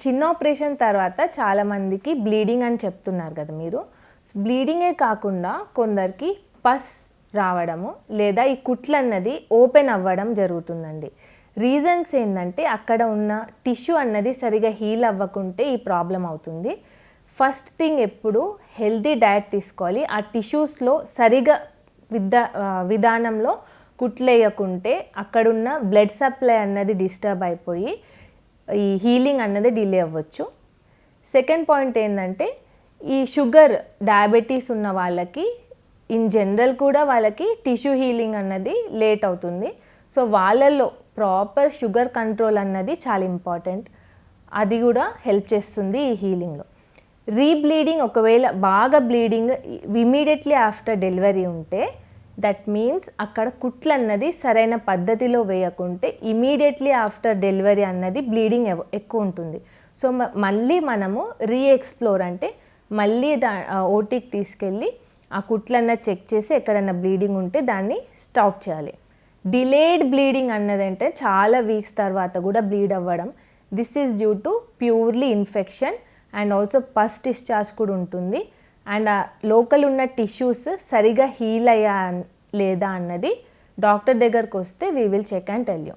చిన్న ఆపరేషన్ తర్వాత చాలామందికి బ్లీడింగ్ అని చెప్తున్నారు కదా మీరు. బ్లీడింగే కాకుండా కొందరికి పస్ రావడము లేదా ఈ కుట్లు అన్నది ఓపెన్ అవ్వడం జరుగుతుందండి. రీజన్స్ ఏంటంటే అక్కడ ఉన్న టిష్యూ అన్నది సరిగా హీల్ అవ్వకుంటే ఈ ప్రాబ్లం అవుతుంది. ఫస్ట్ థింగ్ ఎప్పుడు హెల్తీ డయట్ తీసుకోవాలి. ఆ టిష్యూస్లో సరిగా విధానంలో కుట్లేయకుంటే అక్కడున్న బ్లడ్ సప్లై అన్నది డిస్టర్బ్ అయిపోయి ఈ హీలింగ్ అన్నది డిలే అవ్వచ్చు. సెకండ్ పాయింట్ ఏంటంటే ఈ షుగర్ డయాబెటీస్ ఉన్న వాళ్ళకి ఇన్ జనరల్ కూడా వాళ్ళకి టిష్యూ హీలింగ్ అన్నది లేట్ అవుతుంది. సో వాళ్ళల్లో ప్రాపర్ షుగర్ కంట్రోల్ అన్నది చాలా ఇంపార్టెంట్. అది కూడా హెల్ప్ చేస్తుంది ఈ హీలింగ్లో. రీబ్లీడింగ్ ఒకవేళ బాగా బ్లీడింగ్ ఇమీడియట్లీ ఆఫ్టర్ డెలివరీ ఉంటే దట్ మీన్స్ అక్కడ కుట్లు అన్నది సరైన పద్ధతిలో వేయకుంటే ఇమీడియట్లీ ఆఫ్టర్ డెలివరీ అన్నది బ్లీడింగ్ ఎక్కువ ఉంటుంది. సో మళ్ళీ మనము రీఎక్స్ప్లోర్ అంటే మళ్ళీ ఓటీకి తీసుకెళ్ళి ఆ కుట్లన్నది చెక్ చేసి ఎక్కడన్నా బ్లీడింగ్ ఉంటే దాన్ని స్టాప్ చేయాలి. డిలేడ్ బ్లీడింగ్ అన్నదంటే చాలా వీక్స్ తర్వాత కూడా బ్లీడ్ అవ్వడం. This is due to purely infection and also pus discharge కూడా ఉంటుంది. అండ్ ఆ లోకల్ ఉన్న టిష్యూస్ సరిగా హీల్ అయ్యా లేదా అన్నది డాక్టర్ దగ్గరకు వస్తే we will check and tell you.